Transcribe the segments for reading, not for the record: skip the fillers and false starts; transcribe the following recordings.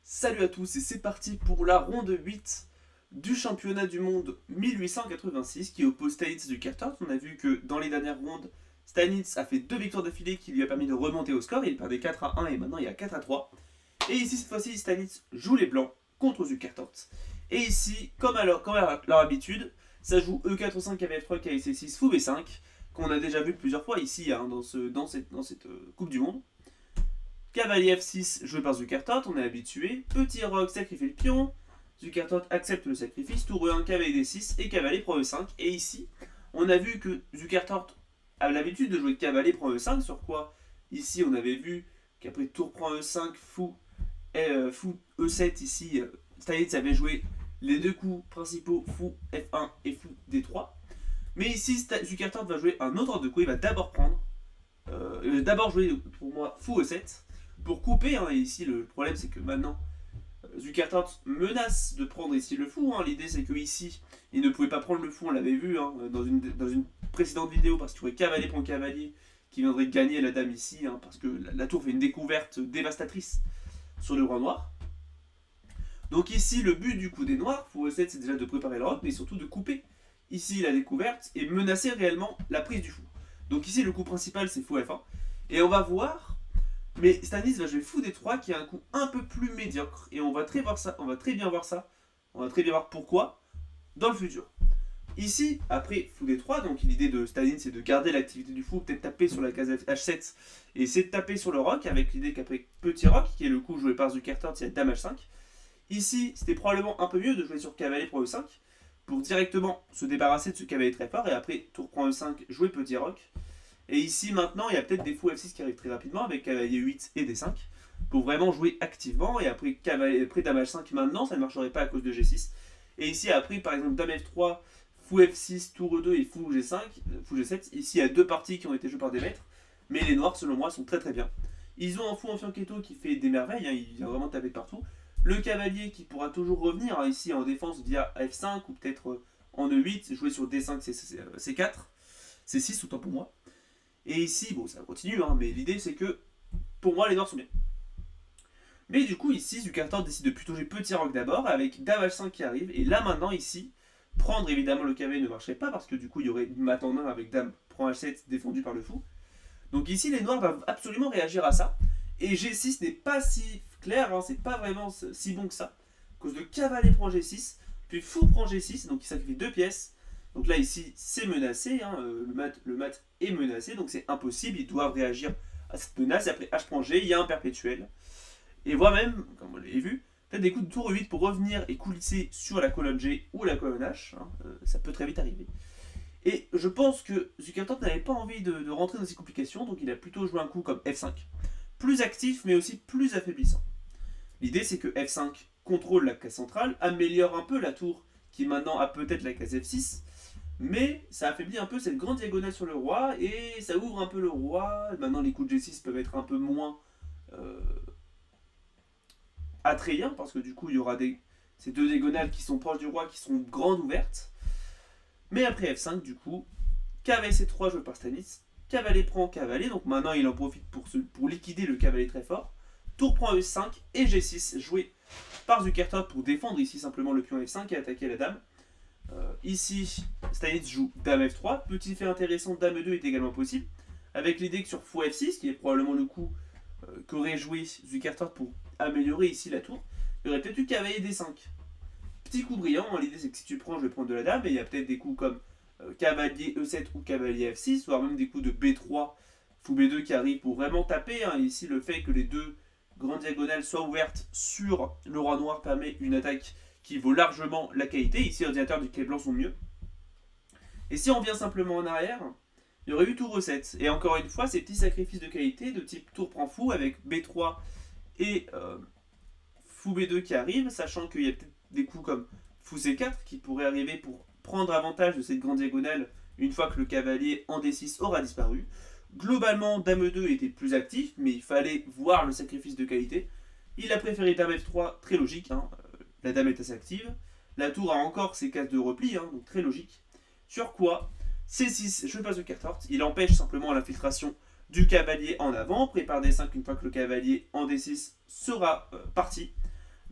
Salut à tous et c'est parti pour la ronde 8 du championnat du monde 1886 qui oppose Stanitz du Cartort. On a vu que dans les dernières rondes, Stanitz a fait 2 victoires d'affilée qui lui a permis de remonter au score. Il perdait 4-1 et maintenant il y a 4-3. Et ici cette fois-ci Stanitz joue les blancs contre Zukertort. Et ici, comme à leur habitude, ça joue E4-5, KVF3, KSC6, Fou B5, qu'on a déjà vu plusieurs fois ici dans cette Coupe du Monde. Cavalier F6 joué par Zukertort, on est habitué. Petit roc sacrifie le pion. Zukertort accepte le sacrifice. Tour E1, cavalier D6 et cavalier prend E5. Et ici, on a vu que Zukertort a l'habitude de jouer cavalier prend E5. Sur quoi, ici, on avait vu qu'après tour prend E5, fou E7. Ici, Stanitz avait joué les deux coups principaux, fou F1 et fou D3. Mais ici, Zukertort va jouer un autre ordre de coups. Il va d'abord jouer pour moi fou E7 pour couper. Et ici, le problème, c'est que maintenant, Zukertort menace de prendre ici le fou. L'idée, c'est que ici, il ne pouvait pas prendre le fou. On l'avait vu dans une précédente vidéo parce qu'il y aurait cavalier pour cavalier qui viendrait gagner la dame ici. Parce que la tour fait une découverte dévastatrice sur le roi noir. Donc ici, le but du coup des noirs, fou E7, c'est déjà de préparer le roc, mais surtout de couper ici la découverte et menacer réellement la prise du fou. Donc ici, le coup principal, c'est fou F1. Et on va voir. Mais Stanitz va jouer fou D3 qui a un coup un peu plus médiocre. Et on va très bien voir ça. On va très bien voir pourquoi dans le futur. Ici, après fou D3, donc l'idée de Stanitz c'est de garder l'activité du fou, peut-être taper sur la case H7 et essayer de taper sur le roc avec l'idée qu'après petit roc, qui est le coup joué par Zukertort, il y a dame H5. Ici, c'était probablement un peu mieux de jouer sur cavalier pour E5 pour directement se débarrasser de ce cavalier très fort et après tour prend E5, jouer petit roc. Et ici maintenant il y a peut-être des fous F6 qui arrivent très rapidement avec cavalier 8 et D5 pour vraiment jouer activement. Et après, après dame H5 maintenant ça ne marcherait pas à cause de G6. Et ici après par exemple dame F3, fou F6, tour E2 et fou G5, fou G7. Ici il y a deux parties qui ont été jouées par des maîtres. Mais les noirs selon moi sont très très bien. Ils ont un fou en fianchetto qui fait des merveilles, il vient vraiment taper de partout. Le cavalier qui pourra toujours revenir ici en défense via F5 ou peut-être en E8, jouer sur D5, C4, C6 autant pour moi. Et ici, bon, ça continue, mais l'idée c'est que pour moi les noirs sont bien. Mais du coup, ici, Zukertort décide de plutôt jouer petit roc d'abord avec dame H5 qui arrive. Et là maintenant, ici, prendre évidemment le cavalier ne marcherait pas parce que du coup, il y aurait une mat en 1 avec dame prend H7 défendu par le fou. Donc ici, les noirs doivent absolument réagir à ça. Et G6 n'est pas si clair, c'est pas vraiment si bon que ça. À cause de cavalier prend G6, puis fou prend G6, donc il sacrifie deux pièces. Donc là, ici, c'est menacé, le mat est menacé, donc c'est impossible, ils doivent réagir à cette menace. Et après H prend G, il y a un perpétuel. Et voire même, comme on l'avait vu, peut-être des coups de tour 8 pour revenir et coulisser sur la colonne G ou la colonne H, ça peut très vite arriver. Et je pense que Zukertort n'avait pas envie de rentrer dans ces complications, donc il a plutôt joué un coup comme F5, plus actif mais aussi plus affaiblissant. L'idée c'est que F5 contrôle la case centrale, améliore un peu la tour qui maintenant a peut-être la case F6, mais ça affaiblit un peu cette grande diagonale sur le roi et ça ouvre un peu le roi. Maintenant les coups de G6 peuvent être un peu moins attrayants parce que du coup il y aura ces deux diagonales qui sont proches du roi qui sont grandes ouvertes. Mais après F5 du coup, cavalier C3 joué par Stanitz, cavalier prend cavalier, donc maintenant il en profite pour liquider le cavalier très fort. Tour prend E5 et G6 joué par Zukertort pour défendre ici simplement le pion F5 et attaquer la dame. Ici, Stanitz joue dame F3. Petit fait intéressant, dame E2 est également possible. Avec l'idée que sur fou F6, qui est probablement le coup qu'aurait joué Zukertort pour améliorer ici la tour, il y aurait peut-être eu cavalier D5. Petit coup brillant, l'idée c'est que si tu prends, je vais prendre de la dame, et il y a peut-être des coups comme cavalier E7 ou cavalier F6, voire même des coups de B3, fou B2 qui arrivent pour vraiment taper. Ici, le fait que les deux grandes diagonales soient ouvertes sur le roi noir permet une attaque qui vaut largement la qualité. Ici, les ordinateurs du clé blanc sont mieux. Et si on revient simplement en arrière, il y aurait eu tour E7. Et encore une fois, ces petits sacrifices de qualité de type tour prend fou avec B3 et fou B2 qui arrivent, sachant qu'il y a peut-être des coups comme fou C4 qui pourraient arriver pour prendre avantage de cette grande diagonale une fois que le cavalier en D6 aura disparu. Globalement, dame E2 était plus actif, mais il fallait voir le sacrifice de qualité. Il a préféré dame F3, très logique, la dame est assez active. La tour a encore ses cases de repli, donc très logique. Sur quoi C6, je passe de Zukertort, il empêche simplement l'infiltration du cavalier en avant, prépare D5 une fois que le cavalier en D6 sera parti.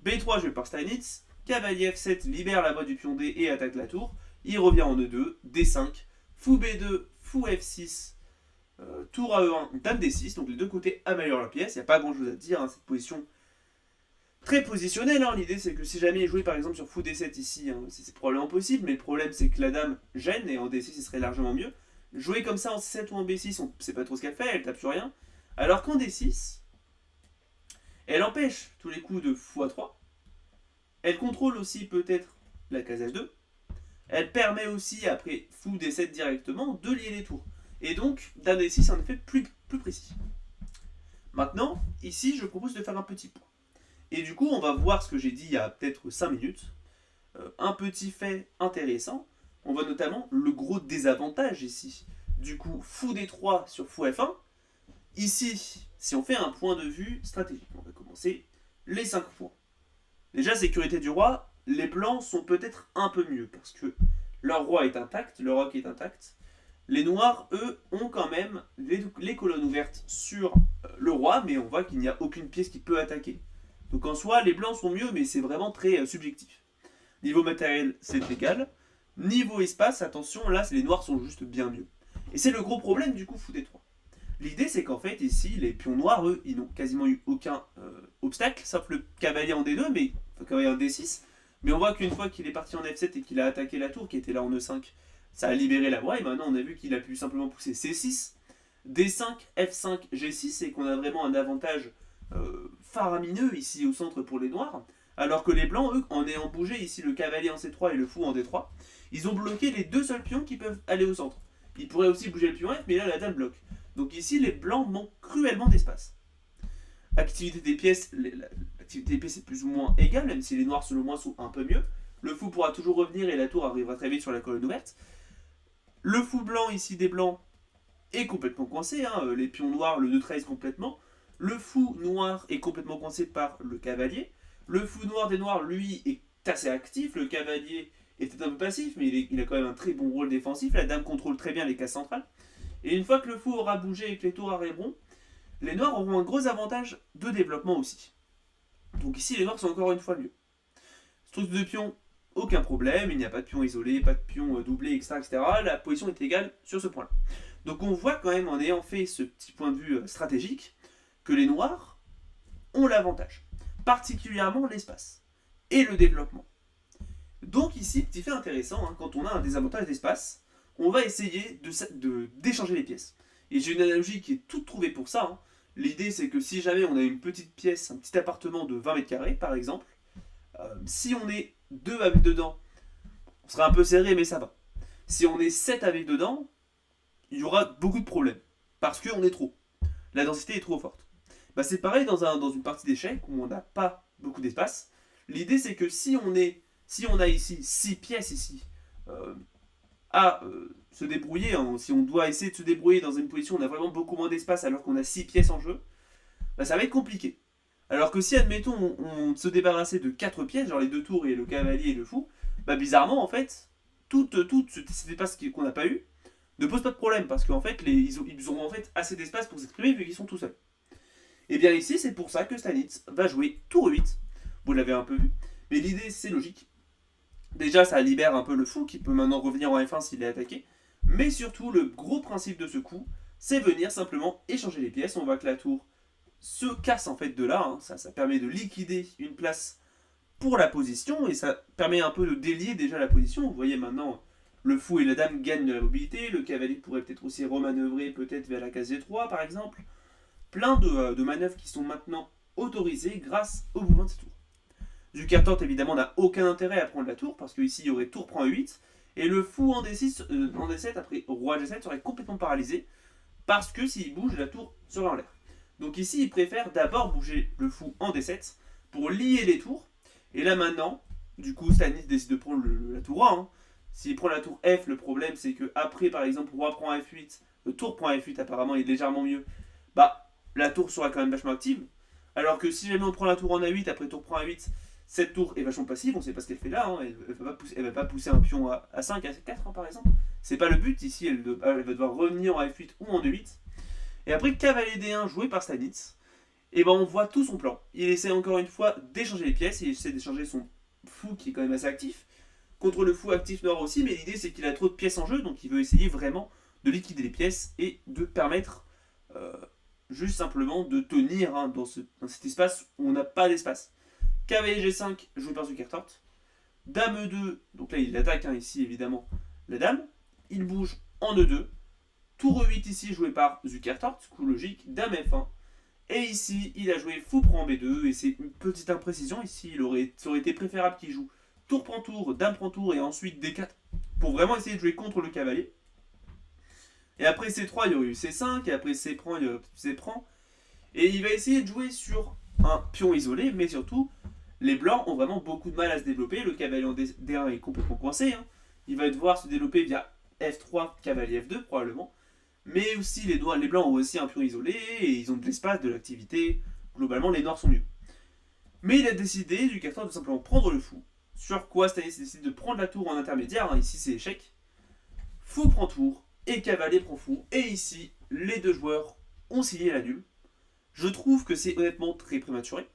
B3 joué par Steinitz, cavalier F7 libère la voie du pion D et attaque la tour. Il revient en E2, D5, fou B2, fou F6, tour à E1, dame D6. Donc les deux côtés améliorent la pièce. Il n'y a pas grand chose à dire, hein, cette position très positionnelle. Hein. L'idée c'est que si jamais il jouait par exemple sur fou D7 ici, hein, c'est probablement possible, mais le problème c'est que la dame gêne et en D6 ce serait largement mieux. Jouer comme ça en C7 ou en B6, on ne sait pas trop ce qu'elle fait, elle tape sur rien. Alors qu'en D6, elle empêche tous les coups de fou A3. Elle contrôle aussi peut-être la case H2. Elle permet aussi, après fou D7 directement, de lier les tours. Et donc, dame D6 est en effet plus précis. Maintenant, ici, je propose de faire un petit point. Et du coup, on va voir ce que j'ai dit il y a peut-être 5 minutes. Un petit fait intéressant. On voit notamment le gros désavantage ici. Du coup, fou D3 sur fou F1. Ici, si on fait un point de vue stratégique, on va commencer les 5 points. Déjà, sécurité du roi, les plans sont peut-être un peu mieux parce que leur roi est intact, leur roc est intact. Les noirs, eux, ont quand même les colonnes ouvertes sur le roi, mais on voit qu'il n'y a aucune pièce qui peut attaquer. Donc en soi, les blancs sont mieux, mais c'est vraiment très subjectif. Niveau matériel, c'est égal. Niveau espace, attention, là, les noirs sont juste bien mieux. Et c'est le gros problème du coup fou D3. L'idée, c'est qu'en fait, ici, les pions noirs, eux, ils n'ont quasiment eu aucun obstacle, sauf le cavalier en D2, mais le cavalier en D6. Mais on voit qu'une fois qu'il est parti en F7 et qu'il a attaqué la tour, qui était là en E5, ça a libéré la voie, et maintenant on a vu qu'il a pu simplement pousser C6, D5, F5, G6, et qu'on a vraiment un avantage faramineux ici au centre pour les noirs, alors que les blancs, eux, en ayant bougé ici le cavalier en C3 et le fou en D3, ils ont bloqué les deux seuls pions qui peuvent aller au centre. Ils pourraient aussi bouger le pion F, mais là la dame bloque. Donc ici, les blancs manquent cruellement d'espace. Activité des pièces, l'activité des pièces est plus ou moins égale, même si les noirs selon moi sont un peu mieux. Le fou pourra toujours revenir et la tour arrivera très vite sur la colonne ouverte. Le fou blanc ici des blancs est complètement coincé, hein, les pions noirs, le 2-13 complètement. Le fou noir est complètement coincé par le cavalier. Le fou noir des noirs, lui, est assez actif. Le cavalier est peut-être un peu passif, mais il a quand même un très bon rôle défensif. La dame contrôle très bien les cases centrales. Et une fois que le fou aura bougé et que les tours arriveront, les noirs auront un gros avantage de développement aussi. Donc ici, les noirs sont encore une fois mieux. Structure de pion, aucun problème, il n'y a pas de pion isolé, pas de pion doublé, etc. La position est égale sur ce point-là. Donc on voit quand même, en ayant fait ce petit point de vue stratégique, que les noirs ont l'avantage, particulièrement l'espace et le développement. Donc ici, petit fait intéressant, hein, quand on a un désavantage d'espace, on va essayer d'échanger les pièces. Et j'ai une analogie qui est toute trouvée pour ça. Hein. L'idée, c'est que si jamais on a une petite pièce, un petit appartement de 20 mètres carrés, par exemple, si on est 2 à vivre dedans, on sera un peu serré, mais ça va. Si on est 7 à vivre dedans, il y aura beaucoup de problèmes. Parce qu'on est trop. La densité est trop forte. Bah, c'est pareil dans une partie d'échecs où on n'a pas beaucoup d'espace. L'idée, c'est que si on a ici 6 pièces ici, à se débrouiller, hein, si on doit essayer de se débrouiller dans une position où on a vraiment beaucoup moins d'espace alors qu'on a 6 pièces en jeu, bah, ça va être compliqué. Alors que si, admettons, on se débarrassait de 4 pièces, genre les 2 tours et le cavalier et le fou, bah bizarrement, en fait, tout cet espace qu'on n'a pas eu ne pose pas de problème, parce qu'en fait, ils ont en fait assez d'espace pour s'exprimer vu qu'ils sont tout seuls. Et bien ici, c'est pour ça que Steinitz va jouer tour 8, vous l'avez un peu vu, mais l'idée, c'est logique. Déjà, ça libère un peu le fou qui peut maintenant revenir en F1 s'il est attaqué. Mais surtout, le gros principe de ce coup, c'est venir simplement échanger les pièces. On voit que la tour se casse en fait de là. Hein. Ça permet de liquider une place pour la position et ça permet un peu de délier déjà la position. Vous voyez maintenant, le fou et la dame gagnent de la mobilité. Le cavalier pourrait peut-être aussi remanœuvrer peut-être vers la case G3 par exemple. Plein de manœuvres qui sont maintenant autorisées grâce au mouvement de cette tour. Zukertort évidemment n'a aucun intérêt à prendre la tour parce qu'ici il y aurait tour prend E8 et le fou en D6, en D7 après roi G7 serait complètement paralysé parce que s'il bouge la tour serait en l'air. Donc ici il préfère d'abord bouger le fou en D7 pour lier les tours et là maintenant du coup Steinitz décide de prendre la tour A. Hein. S'il prend la tour F, le problème c'est que après par exemple roi prend F8, le tour prend F8 apparemment il est légèrement mieux, bah la tour sera quand même vachement active alors que si jamais on prend la tour en A8 après tour prend A8, cette tour est vachement passive, on ne sait pas ce qu'elle fait là, hein. Elle va pas pousser un pion à 5, à 4 hein, par exemple. C'est pas le but, ici elle va devoir revenir en F8 ou en E8. Et après cavalier D1 joué par Steinitz. Et ben on voit tout son plan. Il essaie encore une fois d'échanger les pièces, il essaie d'échanger son fou qui est quand même assez actif, contre le fou actif noir aussi, mais l'idée c'est qu'il a trop de pièces en jeu, donc il veut essayer vraiment de liquider les pièces et de permettre juste simplement de tenir dans cet espace où on n'a pas d'espace. Cavalier G5 joué par Zukertort. Dame E2, donc là il attaque ici évidemment la dame. Il bouge en E2. Tour E8 ici joué par Zukertort, coup logique. Dame F1. Et ici il a joué fou prend B2 et c'est une petite imprécision. Ici ça aurait été préférable qu'il joue tour prend tour, dame prend tour et ensuite D4 pour vraiment essayer de jouer contre le cavalier. Et après C3 il y aurait eu C5 et après C prend il y aurait eu C prend. Et il va essayer de jouer sur un pion isolé, mais surtout les blancs ont vraiment beaucoup de mal à se développer. Le cavalier en D1 est complètement coincé. Il va devoir se développer via F3, cavalier F2 probablement. Mais aussi les blancs ont aussi un pion isolé et ils ont de l'espace, de l'activité. Globalement, les noirs sont mieux. Mais il a décidé, Zukertort, de simplement prendre le fou. Sur quoi Stanis décide de prendre la tour en intermédiaire. Ici, c'est échec. Fou prend tour et cavalier prend fou. Et ici, les deux joueurs ont signé la nulle. Je trouve que c'est honnêtement très prématuré.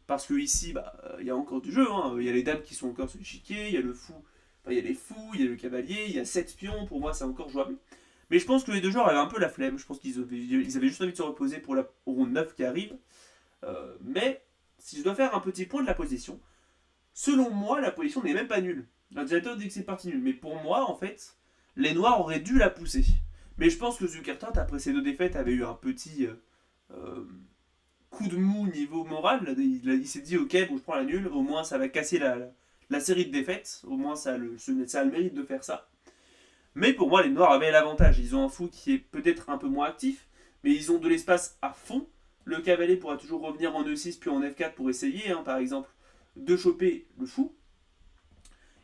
Parce que ici, il y a encore du jeu. Il y a les dames qui sont encore sur l'échiquier, il y a le fou, il y a les fous, il y a le cavalier, il y a 7 pions. Pour moi, c'est encore jouable. Mais je pense que les deux joueurs avaient un peu la flemme. Je pense qu'ils avaient juste envie de se reposer pour la round 9 qui arrive. Mais si je dois faire un petit point de la position, selon moi, la position n'est même pas nulle. L'ordinateur dit que c'est parti nul. Mais pour moi, en fait, les noirs auraient dû la pousser. Mais je pense que Zukertort, après ces deux défaites, avait eu un petit coup de mou niveau moral. Il s'est dit, ok, bon, je prends la nulle. Au moins, ça va casser la série de défaites. Au moins, ça a le mérite de faire ça. Mais pour moi, les noirs avaient l'avantage. Ils ont un fou qui est peut-être un peu moins actif, mais ils ont de l'espace à fond. Le cavalier pourra toujours revenir en E6 puis en F4 pour essayer, par exemple, de choper le fou.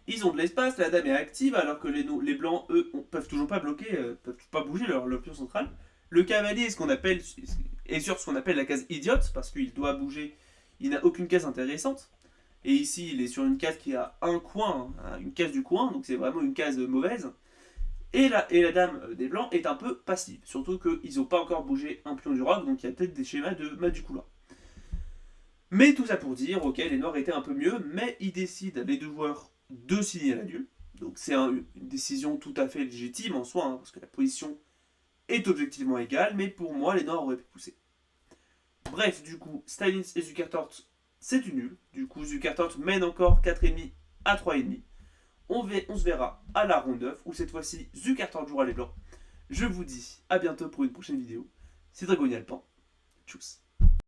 Ils ont de l'espace, la dame est active, alors que les blancs, eux, peuvent toujours pas bloquer, peuvent pas bouger leur pion central. Le cavalier est sur ce qu'on appelle la case idiote, parce qu'il doit bouger, il n'a aucune case intéressante. Et ici, il est sur une case qui a un coin, une case du coin, donc c'est vraiment une case mauvaise. Et la dame des blancs est un peu passive, surtout qu'ils n'ont pas encore bougé un pion du roc, donc il y a peut-être des schémas de Madukula. Mais tout ça pour dire, ok, les noirs étaient un peu mieux, mais ils décident, les deux joueurs, de signer la nulle. Donc c'est une décision tout à fait légitime en soi, parce que la position est objectivement égale, mais pour moi, les noirs auraient pu pousser. Bref, du coup, Stanis et Zukertort, c'est une nulle. Du coup, Zukertort mène encore 4,5 à 3,5. On se verra à la ronde 9, où cette fois-ci, Zukertort jouera les blancs. Je vous dis à bientôt pour une prochaine vidéo. C'est Dragonien Alpan. Tchuss.